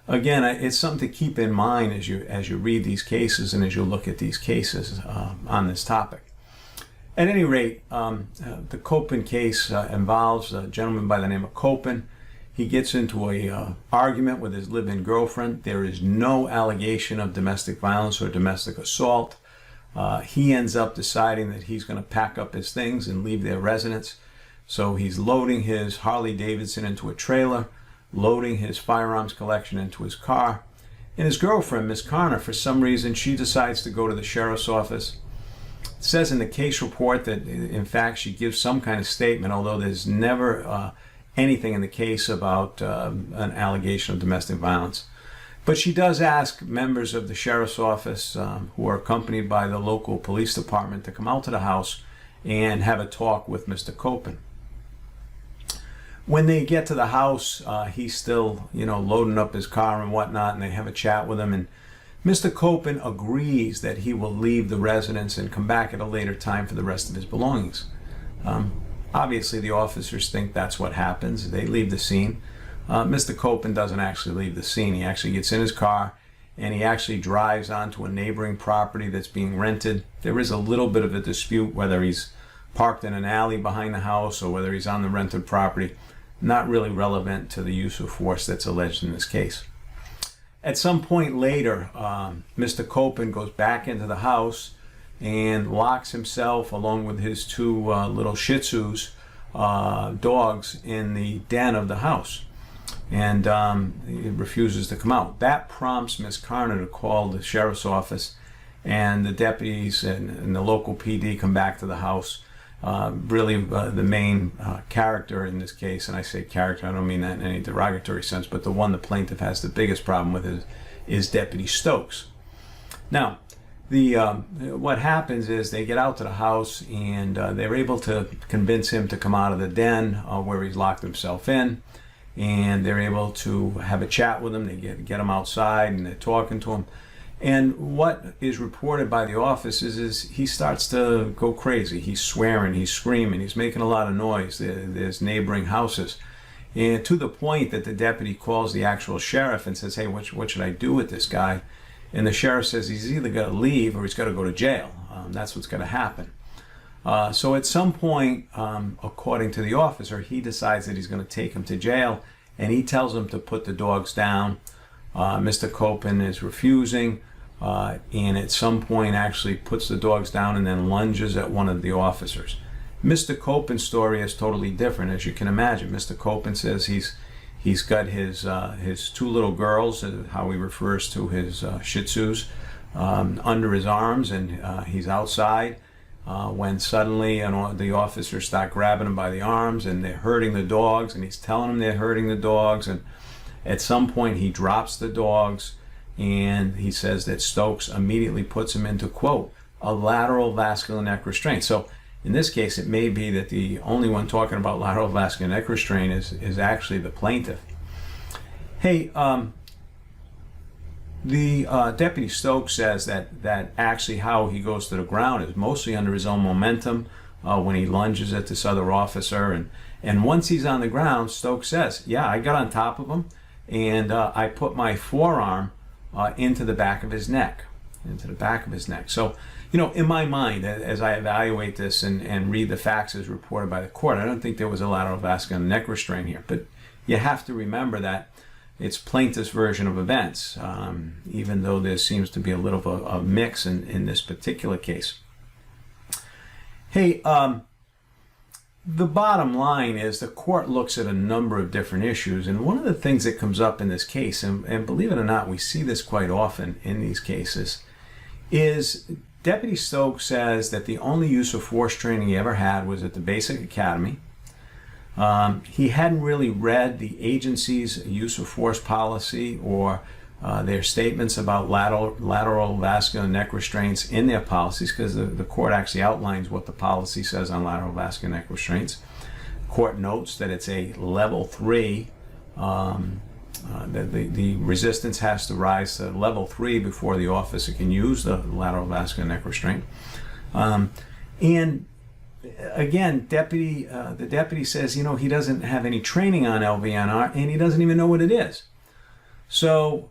again, it's something to keep in mind as you read these cases and as you look at these cases on this topic. At any rate, the Copen case involves a gentleman by the name of Copen. He gets into a argument with his live-in girlfriend. There is no allegation of domestic violence or domestic assault. He ends up deciding that he's going to pack up his things and leave their residence. So he's loading his Harley Davidson into a trailer, loading his firearms collection into his car. And his girlfriend, Miss Connor, for some reason, she decides to go to the sheriff's office. It says in the case report that, in fact, she gives some kind of statement, although there's never anything in the case about an allegation of domestic violence. But she does ask members of the sheriff's office who are accompanied by the local police department to come out to the house and have a talk with Mr. Copen. When they get to the house, he's still, loading up his car and whatnot, and they have a chat with him. And Mr. Copen agrees that he will leave the residence and come back at a later time for the rest of his belongings. Obviously, the officers think that's what happens. They leave the scene. Mr. Copen doesn't actually leave the scene. He actually gets in his car and he actually drives onto a neighboring property that's being rented. There is a little bit of a dispute whether he's parked in an alley behind the house or whether he's on the rented property. Not really relevant to the use of force that's alleged in this case. At some point later, Mr. Copen goes back into the house and locks himself along with his two little Shih Tzus dogs in the den of the house. And he refuses to come out. That prompts Ms. Carter to call the sheriff's office, and the deputies and the local PD come back to the house. Really the main character in this case, and I say character, I don't mean that in any derogatory sense, but the one the plaintiff has the biggest problem with is Deputy Stokes. Now, what happens is they get out to the house and they're able to convince him to come out of the den where he's locked himself in, and they're able to have a chat with him. They get him outside and they're talking to him. And what is reported by the office is he starts to go crazy. He's swearing, he's screaming, he's making a lot of noise. There's neighboring houses. And to the point that the deputy calls the actual sheriff and says, hey, what should I do with this guy? And the sheriff says he's either got to leave or he's got to go to jail. That's what's going to happen. So at some point, according to the officer, he decides that he's going to take him to jail, and he tells him to put the dogs down. Mr. Copen is refusing, and at some point actually puts the dogs down and then lunges at one of the officers. Mr. Copen's story is totally different, as you can imagine. Mr. Copen says he's got his two little girls, how he refers to his Shih Tzus, under his arms, and he's outside when suddenly the officers start grabbing him by the arms and they're hurting the dogs, and he's telling them they're hurting the dogs, and at some point he drops the dogs, and he says that Stokes immediately puts him into, quote, a lateral vascular neck restraint. So in this case, it may be that the only one talking about lateral vascular neck restraint is actually the plaintiff. Hey, the Deputy Stokes says that actually how he goes to the ground is mostly under his own momentum when he lunges at this other officer. And once he's on the ground, Stokes says, yeah, I got on top of him, and I put my forearm into the back of his neck. So, in my mind, as I evaluate this and read the facts as reported by the court, I don't think there was a lateral vascular neck restraint here. But you have to remember that it's plaintiff's version of events, even though there seems to be a little of a mix in this particular case. Hey, the bottom line is the court looks at a number of different issues, and one of the things that comes up in this case, and believe it or not, we see this quite often in these cases, is Deputy Stokes says that the only use of force training he ever had was at the basic academy. He hadn't really read the agency's use of force policy or their statements about lateral vascular neck restraints in their policies, because the court actually outlines what the policy says on lateral vascular neck restraints. The court notes that it's a level 3, that the resistance has to rise to level 3 before the officer can use the lateral vascular neck restraint. And again, the deputy says, he doesn't have any training on LVNR, and he doesn't even know what it is. So,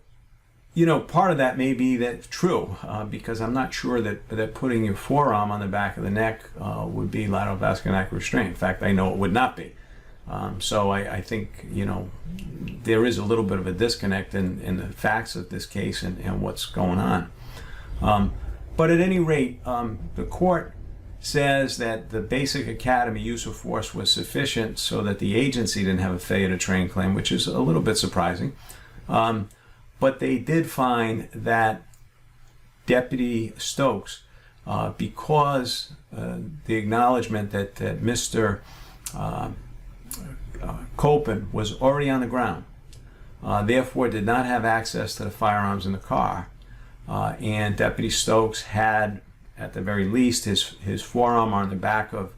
part of that may be that true, because I'm not sure that putting your forearm on the back of the neck would be lateral vascular neck restraint. In fact, I know it would not be. So I think, there is a little bit of a disconnect in the facts of this case and what's going on. But at any rate, the court says that the basic academy use of force was sufficient so that the agency didn't have a failure to train claim, which is a little bit surprising. But they did find that Deputy Stokes because the acknowledgement that Mr. Copen was already on the ground, therefore did not have access to the firearms in the car, and Deputy Stokes had, at the very least, his forearm on the back of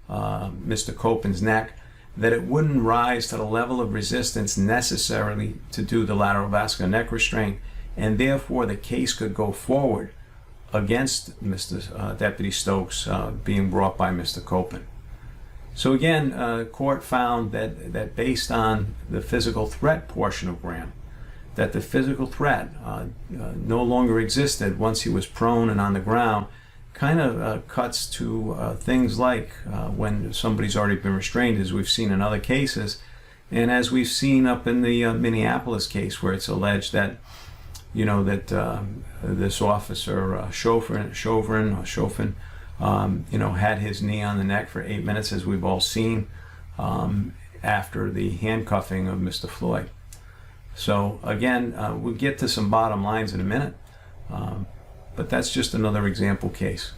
Mr. Copen's neck, that it wouldn't rise to the level of resistance necessarily to do the lateral vascular neck restraint, and therefore the case could go forward against Mr. Deputy Stokes being brought by Mr. Copen. So again, court found that based on the physical threat portion of Graham, that the physical threat no longer existed once he was prone and on the ground, kind of cuts to things like when somebody's already been restrained, as we've seen in other cases, and as we've seen up in the Minneapolis case, where it's alleged that, you know, that this officer Chauvin, you know, had his knee on the neck for 8 minutes, as we've all seen, after the handcuffing of Mr. Floyd. So again, we'll get to some bottom lines in a minute, but that's just another example case.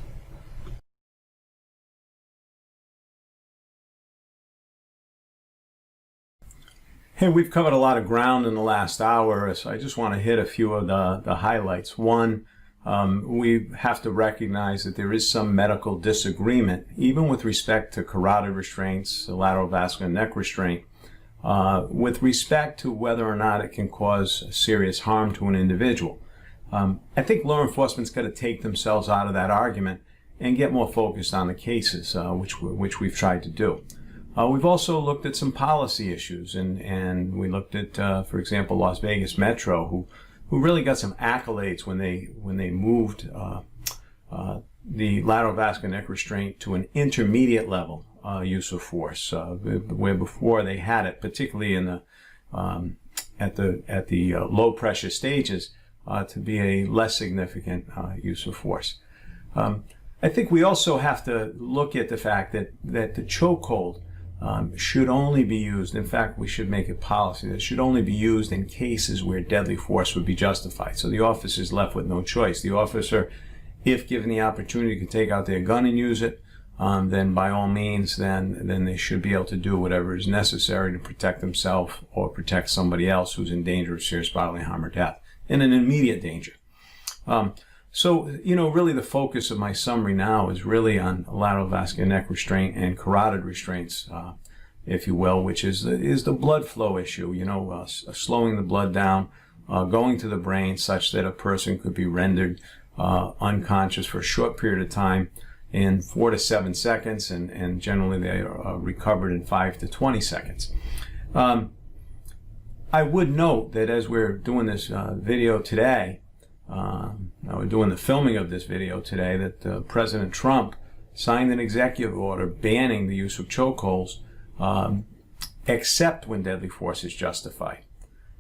Hey, we've covered a lot of ground in the last hour, so I just want to hit a few of the highlights. One, we have to recognize that there is some medical disagreement, even with respect to carotid restraints, the lateral vascular neck restraint, with respect to whether or not it can cause serious harm to an individual. I think law enforcement's got to take themselves out of that argument and get more focused on the cases, which we've tried to do. We've also looked at some policy issues, and we looked at, for example, Las Vegas Metro, who really got some accolades when they moved the lateral vascular neck restraint to an intermediate level use of force, where before they had it, particularly in the at the low pressure stages, to be a less significant use of force. I think we also have to look at the fact that the chokehold should only be used, in fact we should make it policy, that it should only be used in cases where deadly force would be justified. So the officer is left with no choice. The officer, if given the opportunity, can take out their gun and use it, then by all means, then they should be able to do whatever is necessary to protect themselves or protect somebody else who's in danger of serious bodily harm or death, in an immediate danger. So, you know, really the focus of my summary now is really on lateral vascular neck restraint and carotid restraints, if you will, which is the blood flow issue, you know, slowing the blood down, going to the brain such that a person could be rendered unconscious for a short period of time in 4 to 7 seconds, and generally they are recovered in 5 to 20 seconds. I would note that as we're doing this video today, we're doing the filming of this video today, that President Trump signed an executive order banning the use of chokeholds except when deadly force is justified.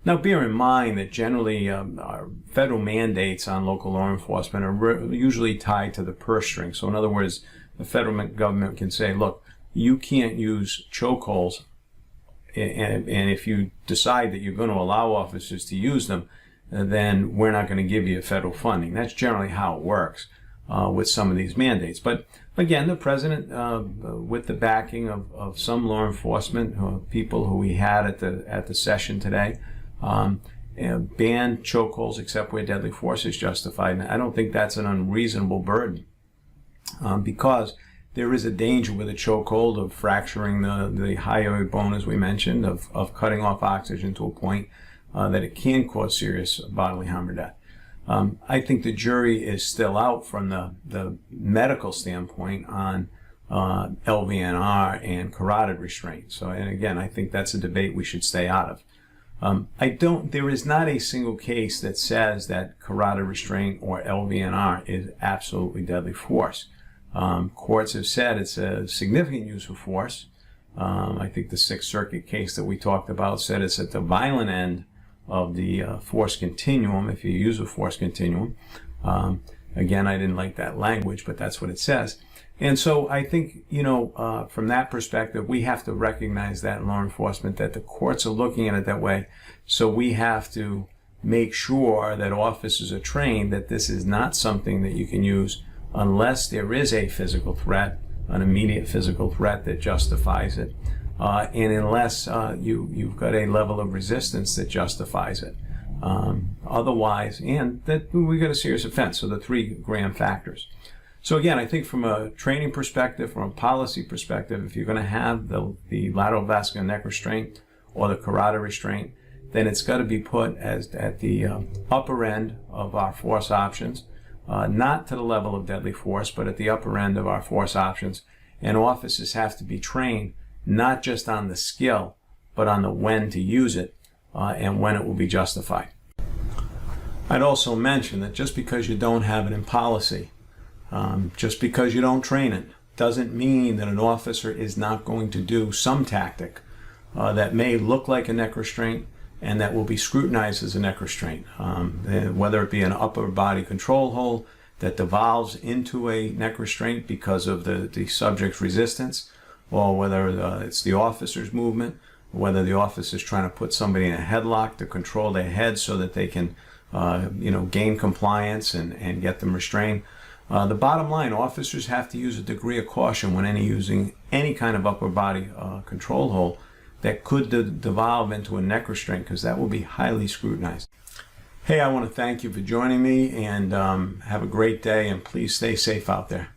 Now, bear in mind that generally our federal mandates on local law enforcement are usually tied to the purse string. So in other words, the federal government can say, look, you can't use chokeholds, and if you decide that you're going to allow officers to use them, then we're not going to give you federal funding. That's generally how it works with some of these mandates. But again, the president, with the backing of some law enforcement people who we had at the session today, banned chokeholds except where deadly force is justified. And I don't think that's an unreasonable burden, because there is a danger with a chokehold of fracturing the hyoid bone, as we mentioned, of cutting off oxygen to a point that it can cause serious bodily harm or death. I think the jury is still out from the medical standpoint on LVNR and carotid restraint. So, and again, I think that's a debate we should stay out of. There is not a single case that says that carotid restraint or LVNR is absolutely deadly force. Courts have said it's a significant use of force. I think the Sixth Circuit case that we talked about said it's at the violent end of the force continuum, if you use a force continuum. Again, I didn't like that language, but that's what it says. And so I think, you know, from that perspective, we have to recognize that in law enforcement, that the courts are looking at it that way. So we have to make sure that officers are trained that this is not something that you can use unless there is a physical threat, an immediate physical threat that justifies it, and unless you've got a level of resistance that justifies it. Otherwise, and that we got a serious offense. So the 3 Graham factors. So again, I think from a training perspective, from a policy perspective, if you're going to have the lateral vascular neck restraint or the carotid restraint, then it's got to be put at the upper end of our force options, not to the level of deadly force, but at the upper end of our force options. And officers have to be trained not just on the skill, but on the when to use it and when it will be justified. I'd also mention that just because you don't have it in policy, just because you don't train it, doesn't mean that an officer is not going to do some tactic that may look like a neck restraint and that will be scrutinized as a neck restraint, whether it be an upper body control hold that devolves into a neck restraint because of the subject's resistance, or whether it's the officer's movement, whether the officer's trying to put somebody in a headlock to control their head so that they can gain compliance and get them restrained. The bottom line, officers have to use a degree of caution when using any kind of upper body control hold that could devolve into a neck restraint, because that will be highly scrutinized. Hey, I want to thank you for joining me, and have a great day, and please stay safe out there.